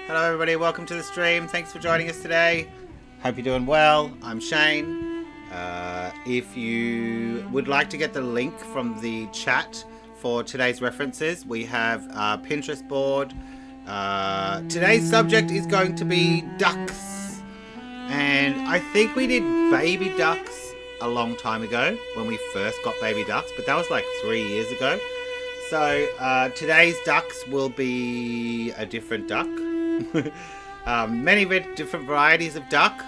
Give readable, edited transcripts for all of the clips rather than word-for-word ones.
Hello everybody, welcome to the stream. Thanks for joining us today. Hope you're doing well. I'm Shane. If you would like to get the link from the chat for today's references, we have a Pinterest board. Today's subject is going to be ducks. And I think we did baby ducks a long time ago when we first got baby ducks, but that was like 3 years ago. So today's ducks will be a different duck. Many different varieties of duck.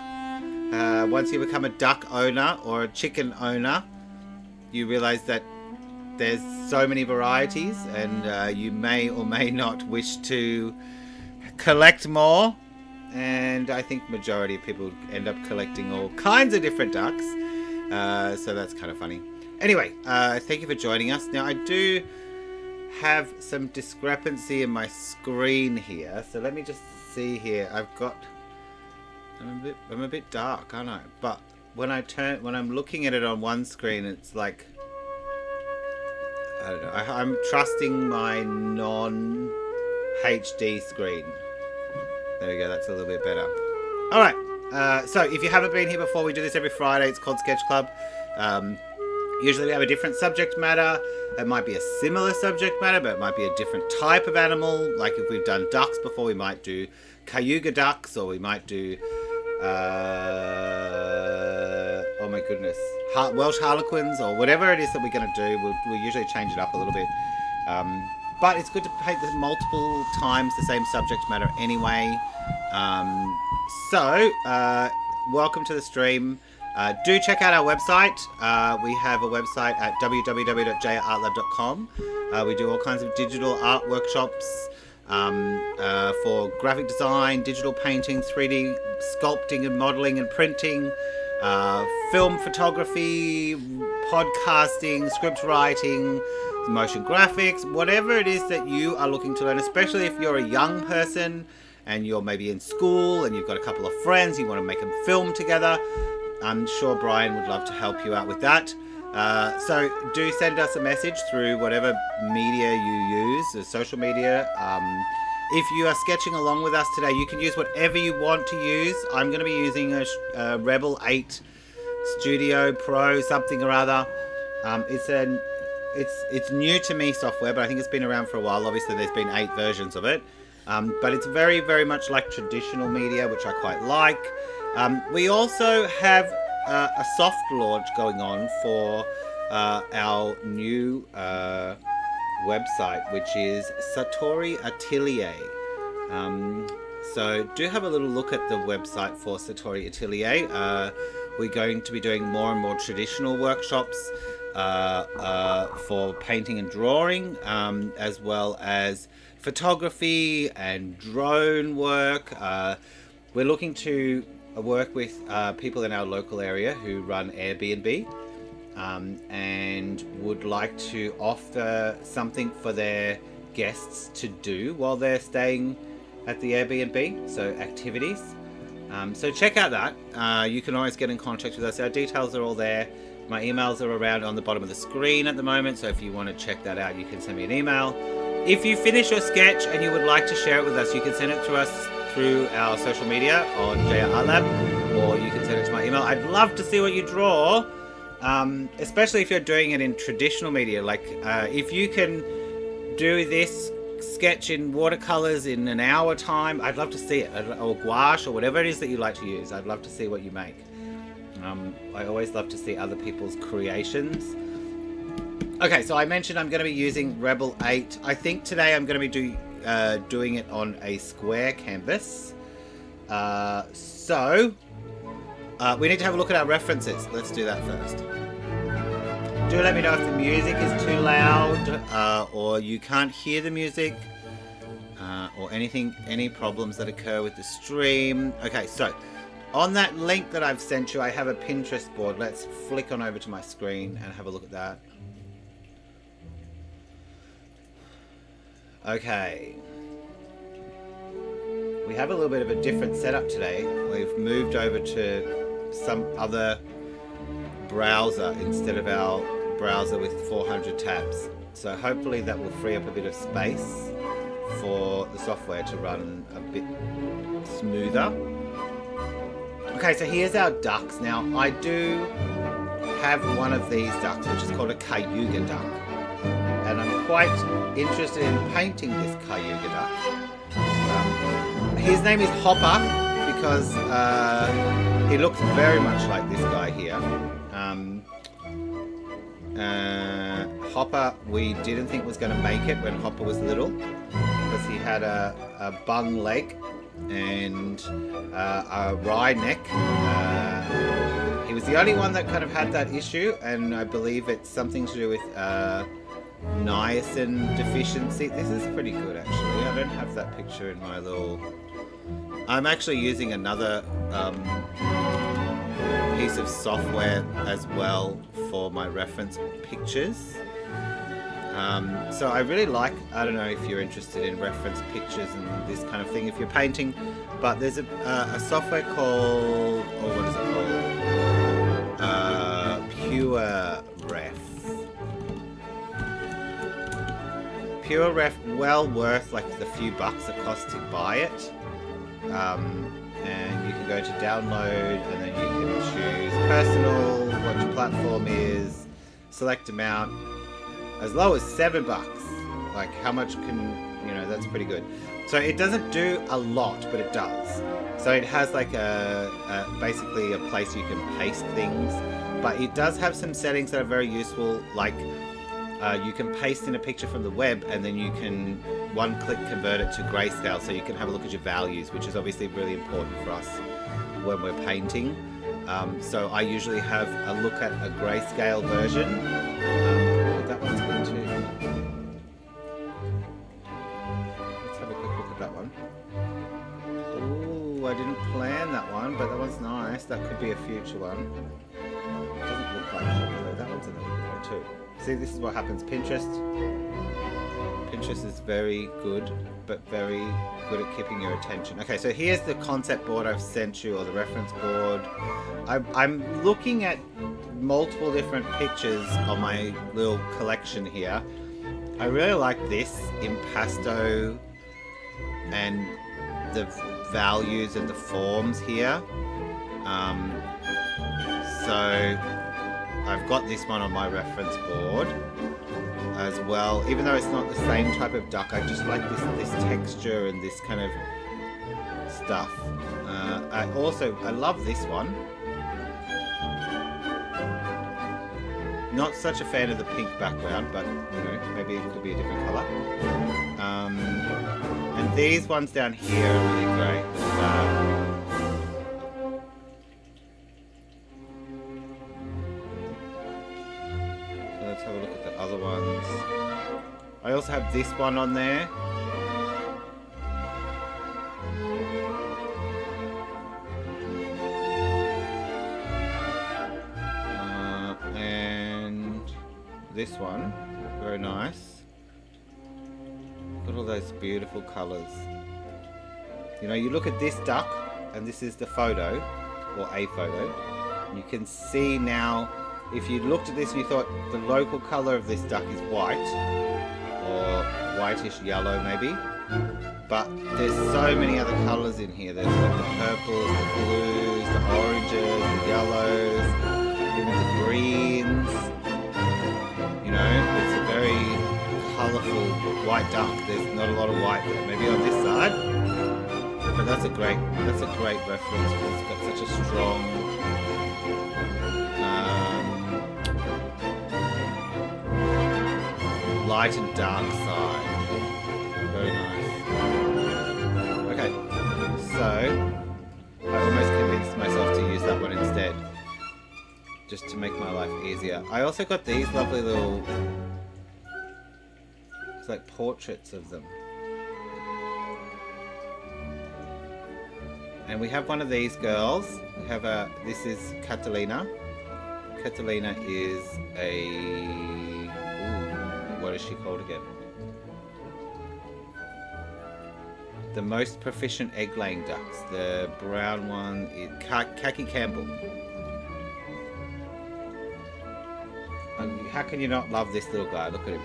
Once you become a duck owner or a chicken owner, you realize that there's so many varieties, and you may or may not wish to collect more. And I think majority of people end up collecting all kinds of different ducks. So that's kind of funny. Anyway, thank you for joining us. Now I do have some discrepancy in my screen here, so let me just see here. I'm a bit dark, aren't I? But when I'm looking at it on one screen, it's like, I don't know. I'm trusting my non-HD screen. There we go. That's a little bit better. All right. So if you haven't been here before, we do this every Friday. It's called SketchClub. Usually we have a different subject matter. It might be a similar subject matter, but it might be a different type of animal. Like if we've done ducks before, we might do cayuga ducks, or we might do, oh my goodness, Welsh harlequins, or whatever it is that we're going to do. We'll usually change it up a little bit. But it's good to paint this multiple times the same subject matter anyway. Welcome to the stream. Do check out our website. We have a website at www.jartlab.com. We do all kinds of digital art workshops for graphic design, digital painting, 3D sculpting and modeling and printing, film photography, podcasting, script writing, motion graphics, whatever it is that you are looking to learn, especially if you're a young person and you're maybe in school and you've got a couple of friends, you want to make a film together. I'm sure Brian would love to help you out with that. So do send us a message through whatever media you use, the social media. If you are sketching along with us today, you can use whatever you want to use. I'm going to be using a Rebelle 8 Studio Pro something or other. It's new to me software, but I think it's been around for a while. Obviously, there's been 8 versions of it. But it's very, very much like traditional media, which I quite like. We also have a soft launch going on for our new website, which is Satori Atelier. So do have a little look at the website for Satori Atelier. We're going to be doing more and more traditional workshops for painting and drawing, as well as photography and drone work. We're looking to work with people in our local area who run Airbnb and would like to offer something for their guests to do while they're staying at the Airbnb, so activities. So check out that. You can always get in contact with us. Our details are all there. My emails are around on the bottom of the screen at the moment, so if you want to check that out, you can send me an email. If you finish your sketch and you would like to share it with us, you can send it to us through our social media on JR Art Lab, or you can send it to my email. I'd love to see what you draw, especially if you're doing it in traditional media. Like if you can do this sketch in watercolors in an hour time, I'd love to see it, or gouache, or whatever it is that you like to use. I'd love to see what you make. I always love to see other people's creations. Okay, so I mentioned I'm going to be using Rebelle 8. I think today I'm going to be doing it on a square canvas. So we need to have a look at our references. Let's do that first. Do let me know if the music is too loud, or you can't hear the music, or any problems that occur with the stream. Okay, so on that link that I've sent you, I have a Pinterest board. Let's flick on over to my screen and have a look at that. Okay. We have a little bit of a different setup today. We've moved over to some other browser instead of our browser with 400 tabs. So hopefully that will free up a bit of space for the software to run a bit smoother. Okay, so here's our ducks. Now, I do have one of these ducks, which is called a cayuga duck. And I'm quite interested in painting this cayuga duck. His name is Hopper because he looks very much like this guy here. Hopper, we didn't think was going to make it when Hopper was little because he had a bung leg and a wry neck. He was the only one that kind of had that issue, and I believe it's something to do with niacin deficiency. This is pretty good actually. I don't have that picture in my little... I'm actually using another piece of software as well for my reference pictures. So I really like, I don't know if you're interested in reference pictures and this kind of thing if you're painting, but there's a software called, or what is it called? Pure Ref, well worth like the few bucks it costs to buy it. And you can go to download and then you can choose personal, what your platform is, select amount, as low as $7. Like, how much can, you know, that's pretty good. So it doesn't do a lot, but it does. So it has like basically a place you can paste things, but it does have some settings that are very useful, like you can paste in a picture from the web and then you can one click convert it to grayscale, so you can have a look at your values, which is obviously really important for us when we're painting. So I usually have a look at a grayscale version. That one's good too. Let's have a quick look at that one. Ooh, I didn't plan that one, but that one's nice. That could be a future one. It doesn't look like popular. That one's another good one too. See, this is what happens. Pinterest is very good, but very good at keeping your attention. Okay, so here's the concept board I've sent you, or the reference board. I'm looking at multiple different pictures on my little collection here. I really like this impasto and the values and the forms here. So I've got this one on my reference board as well. Even though it's not the same type of duck, I just like this texture and this kind of stuff. I love this one. Not such a fan of the pink background, but you know, maybe it could be a different colour. And these ones down here are really great. So let's have a look at the other ones. I also have this one on there. This one, very nice. Look at all those beautiful colours. You know, you look at this duck, and this is the photo, or a photo. You can see now, if you looked at this and you thought the local colour of this duck is white, or whitish yellow maybe, but there's so many other colours in here. There's like the purples, the blues, the oranges, the yellows, even the greens. You know, it's a very colourful white duck. There's not a lot of white there. Maybe on this side, but that's a great reference. It's got such a strong light and dark side. Very nice. Okay, so I almost convinced myself to use that one instead, just to make my life easier. I also got these lovely little, it's like portraits of them. And we have one of these girls. We have this is Catalina. Catalina is what is she called again? The most proficient egg-laying ducks. The brown one is Khaki Campbell. How can you not love this little guy? Look at him.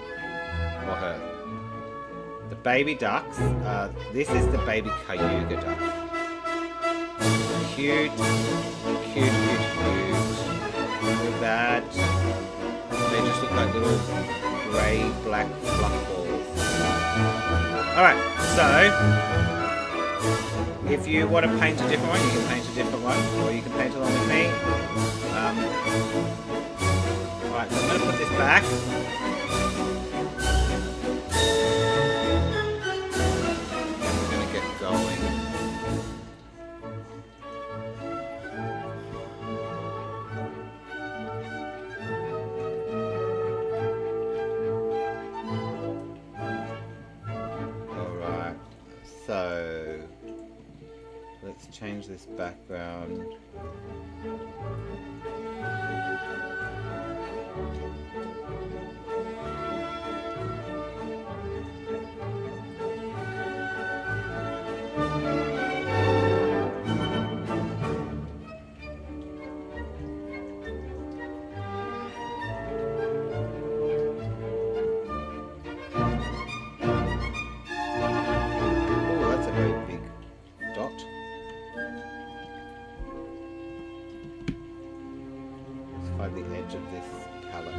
Or her. The baby ducks. This is the baby Cayuga duck. Cute. Cute. Look at that. They just look like little grey, black fluff balls. Alright, so if you want to paint a different one, you can paint a different one, or you can paint along with me. Alright, so I'm going to put this back. We're going to get going. Alright, so let's change this background. Find the edge of this palette.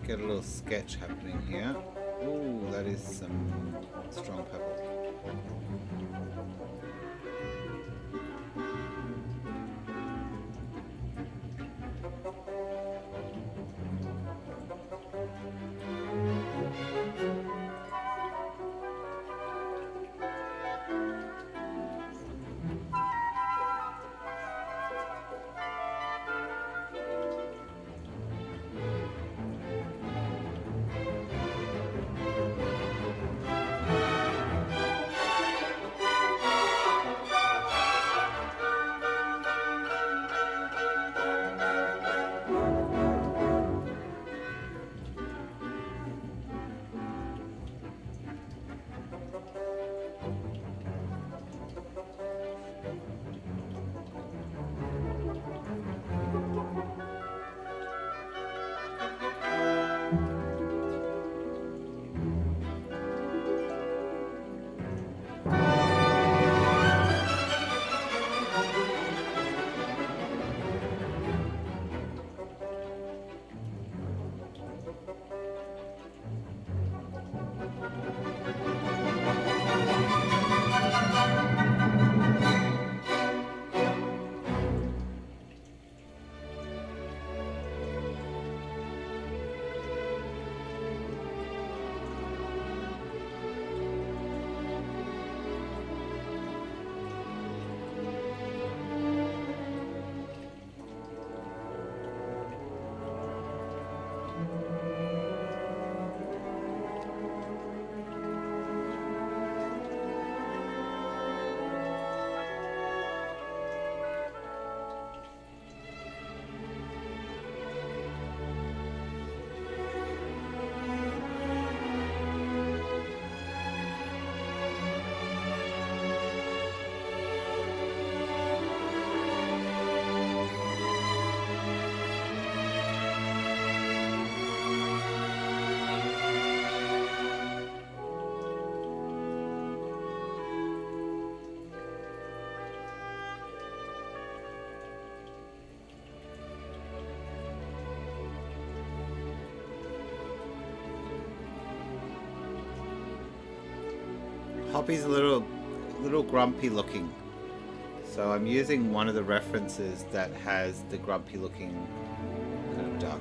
Get a little sketch happening here. Ooh, that is some strong purple. Hoppy's a little grumpy looking, so I'm using one of the references that has the grumpy looking kind of duck.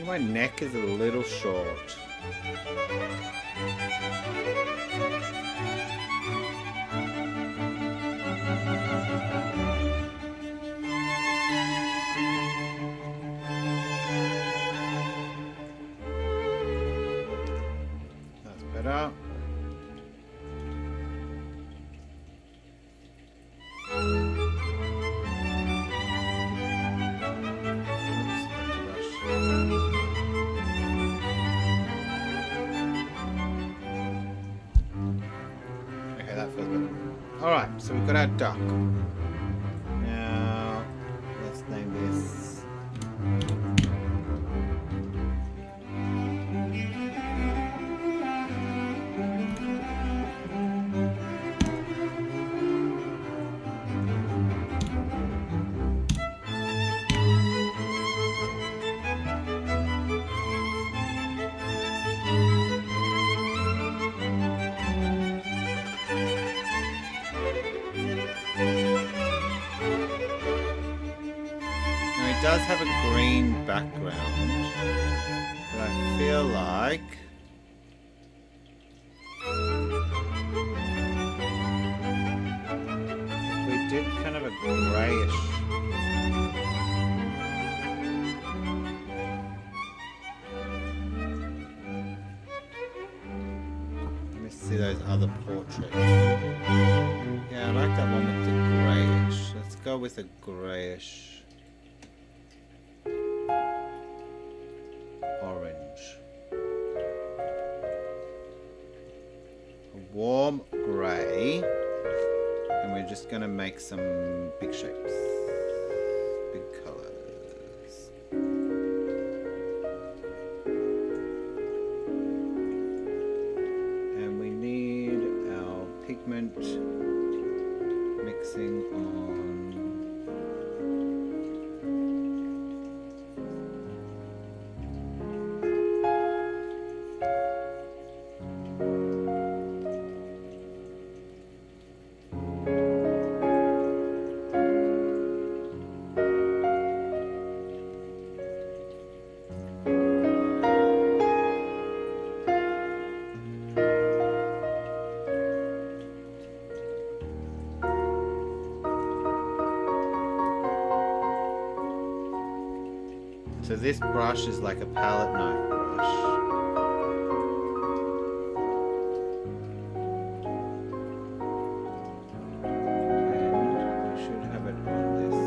think my neck is a little short. That's better. Alright, so we've got our duck. Now, let's name this. It does have a green background, but I feel like if we did kind of a greyish. Let me see those other portraits. Yeah, I like that one with the greyish. Let's go with a greyish. Orange. A warm grey. And we're just going to make some big shapes. Big colours. And we need our pigment mixing on. So this brush is like a palette knife brush. And we should have it on this.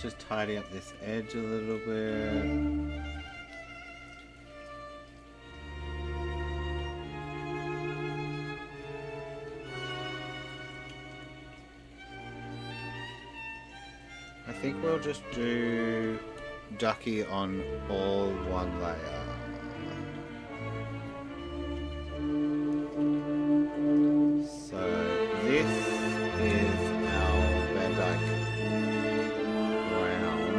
just tidy up this edge a little bit. I think we'll just do ducky on all one layer. So this is our Van Dyke brown.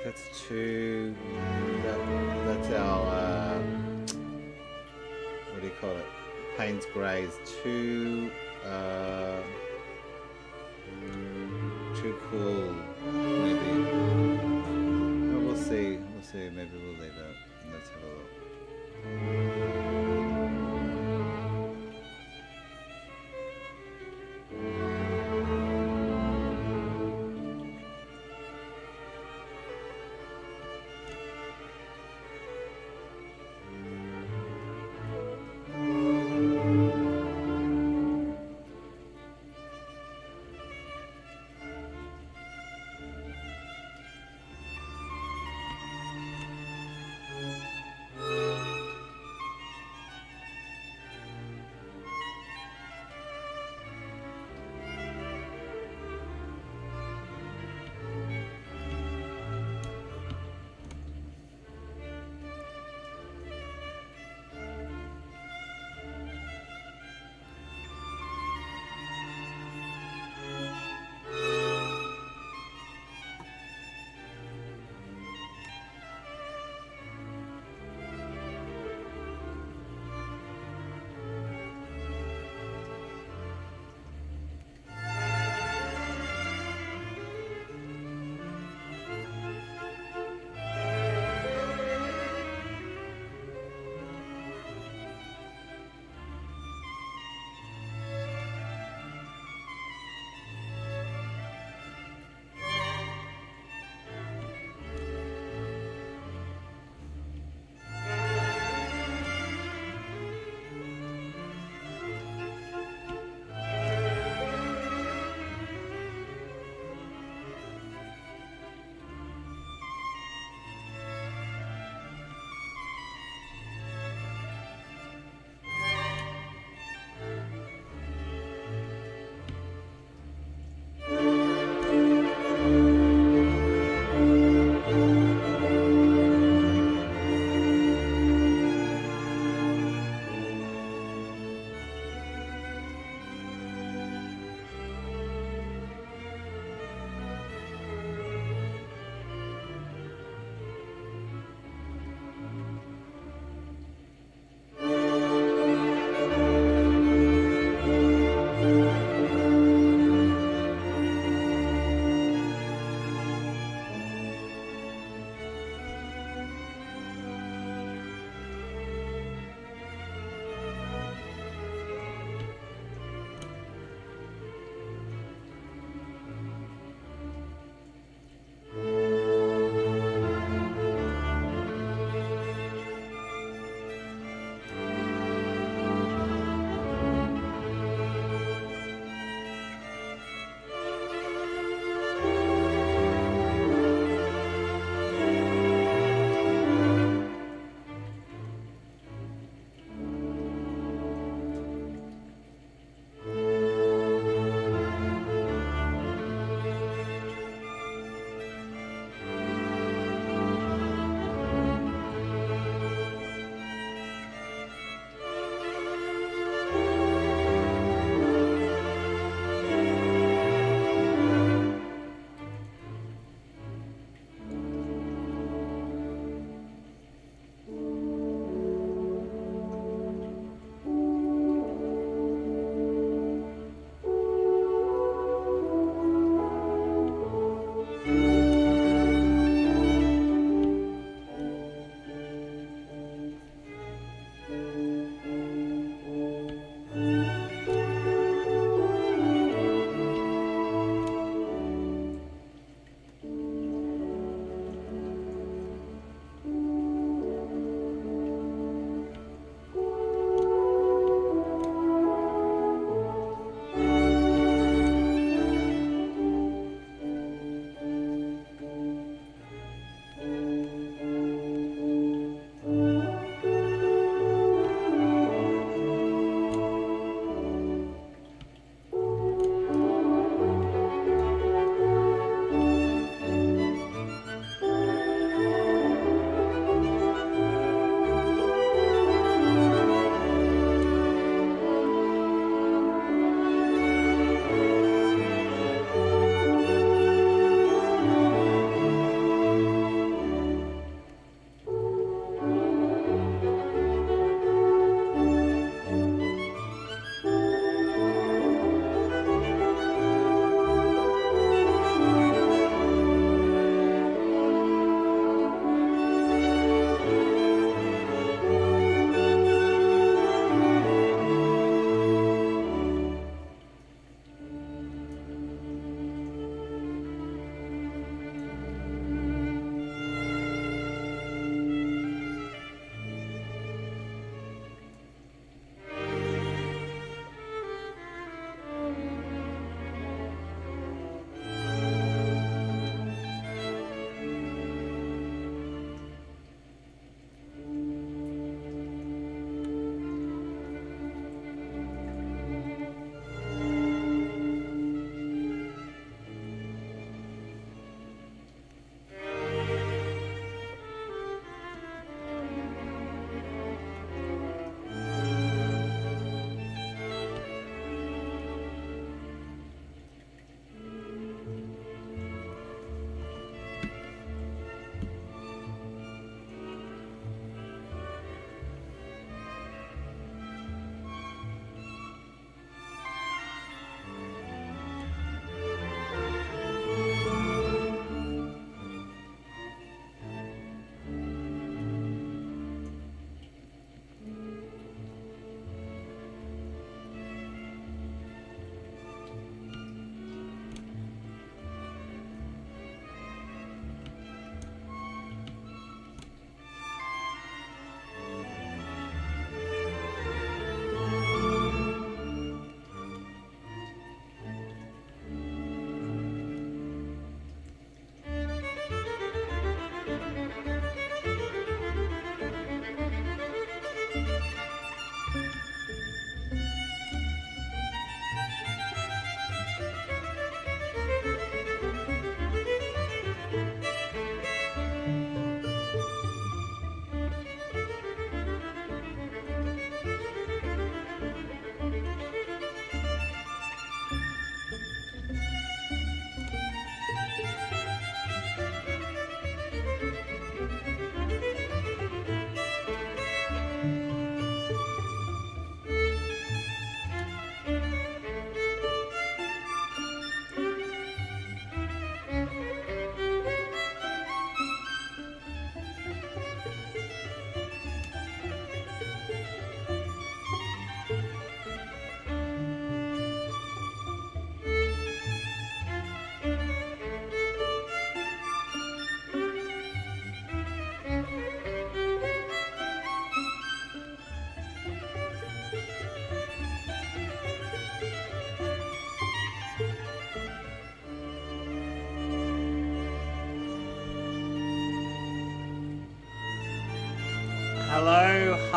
That's two. That's our what do you call it? Payne's Greys. Too cool. Maybe. Oh, we'll see. We'll see. Maybe we'll leave it. Let's have a look.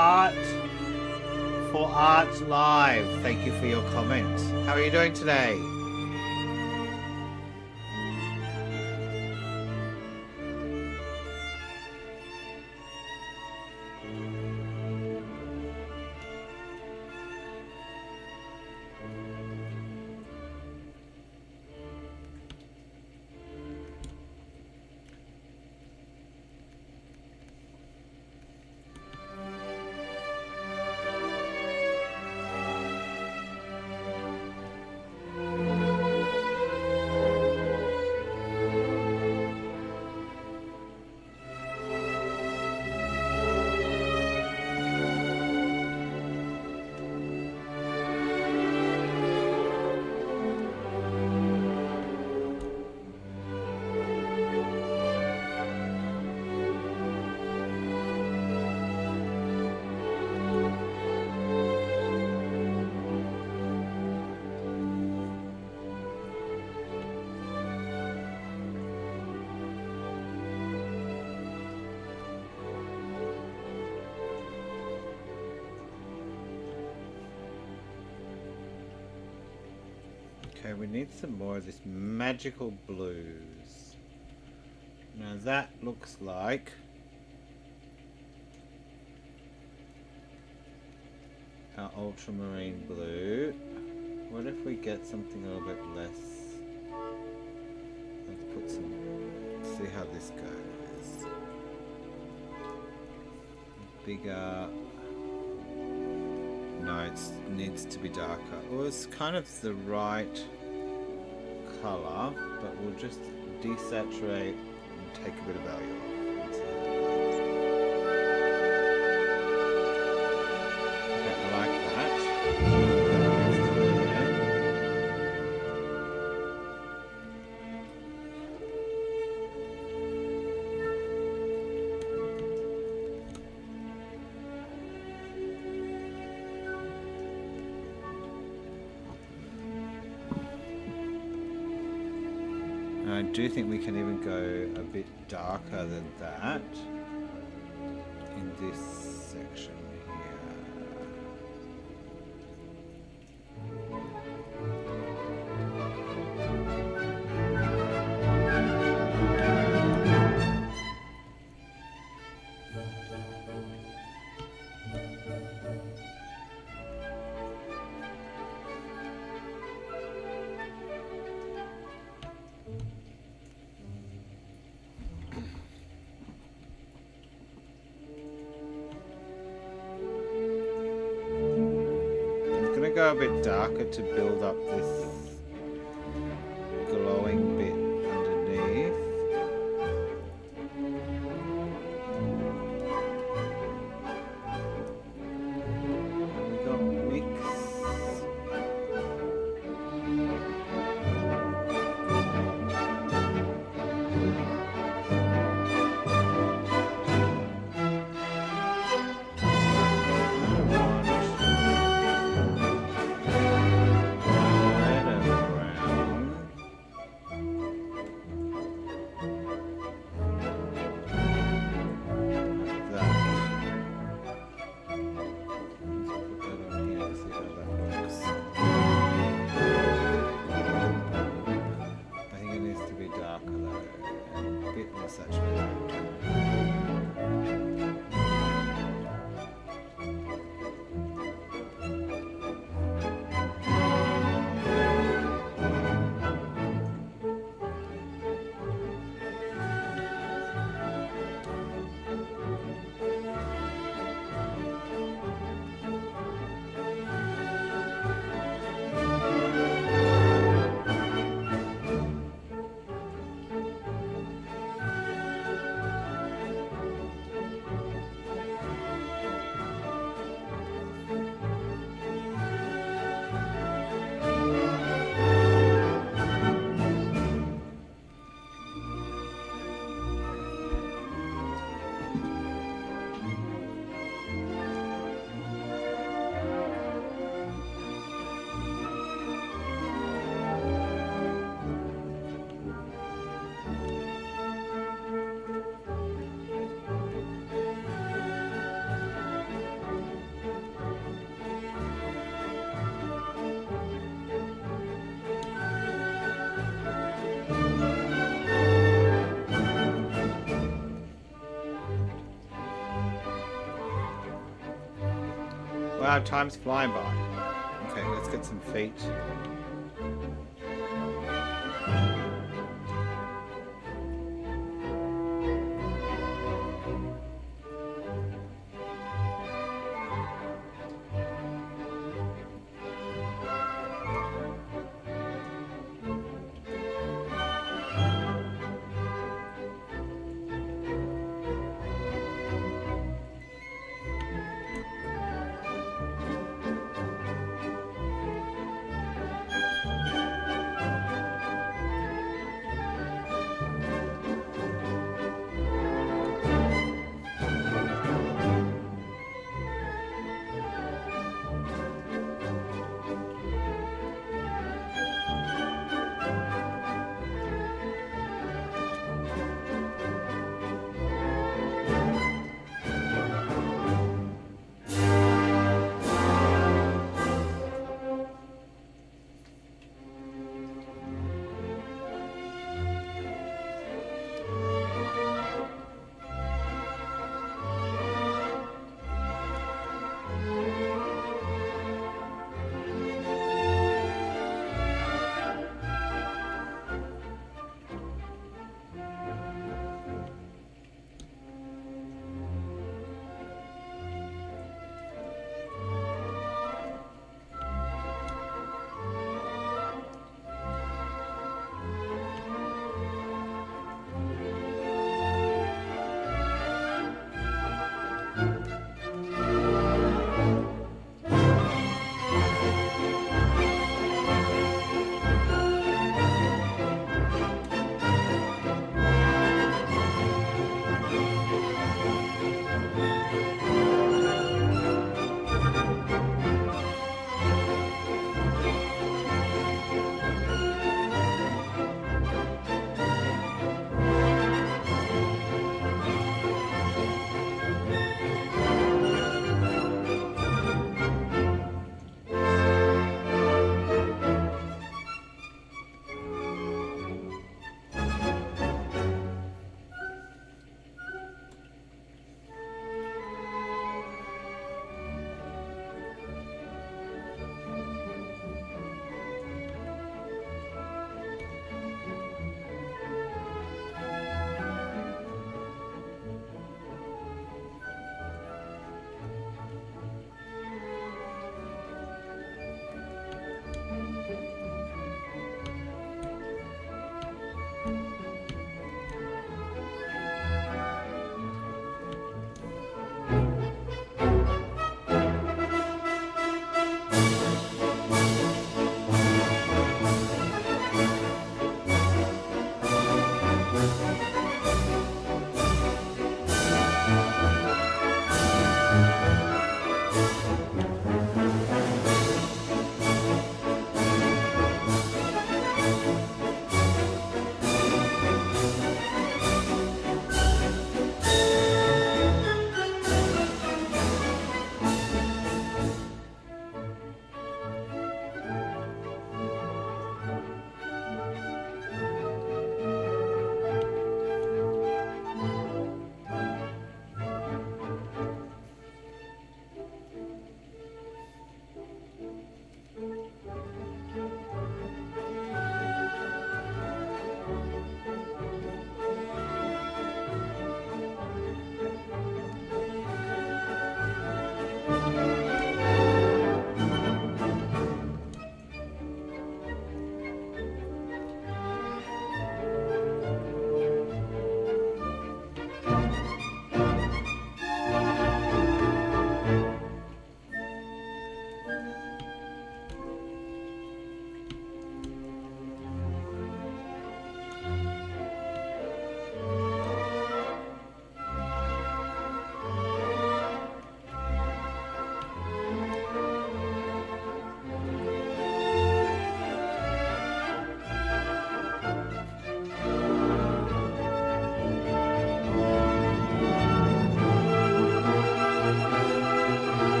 Heart for Art Live. Thank you for your comment. How are you doing today? Okay, we need some more of this magical blues. Now that looks like our ultramarine blue. What if we get something a little bit less? Let's put some, see how this goes. Bigger. No, it needs to be darker. Well, it's kind of the right colour, but we'll just desaturate and take a bit of value off. Okay, I like that. I do think we can even go a bit darker than that in this section go a bit darker to build up this glowing bit underneath. We got mix. 5 times flying by. Okay, let's get some feet.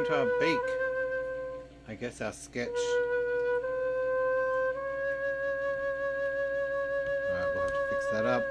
to our beak? I guess our sketch. Alright, we'll have to fix that up.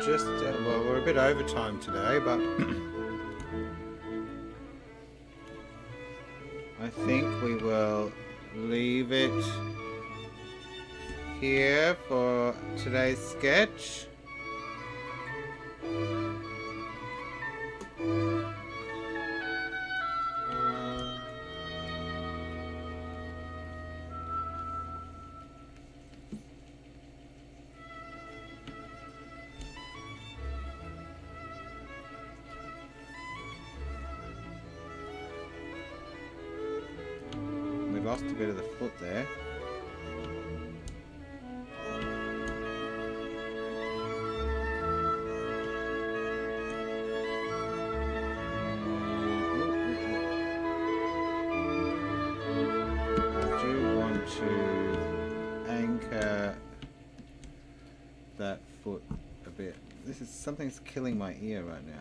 just, well, we're a bit over time today, but I think we will leave it here for today's sketch. We lost a bit of the foot there. I do want to anchor that foot a bit. This is something's killing my ear right now.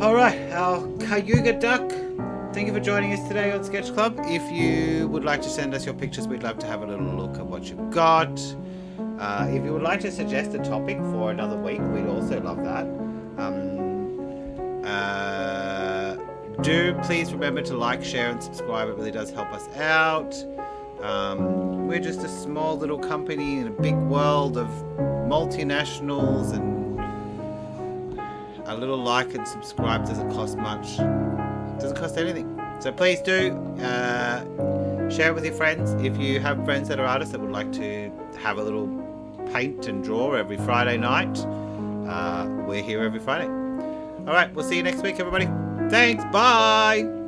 Alright, our Cayuga duck. Thank you for joining us today on SketchClub. If you would like to send us your pictures, we'd love to have a little look at what you've got. If you would like to suggest a topic for another week, we'd also love that. Do please remember to like, share and subscribe. It really does help us out. We're just a small little company in a big world of multinationals, and a little like and subscribe doesn't cost much. It doesn't cost anything. So please do share it with your friends. If you have friends that are artists that would like to have a little paint and draw every Friday night, we're here every Friday. Alright, we'll see you next week, everybody. Thanks, bye!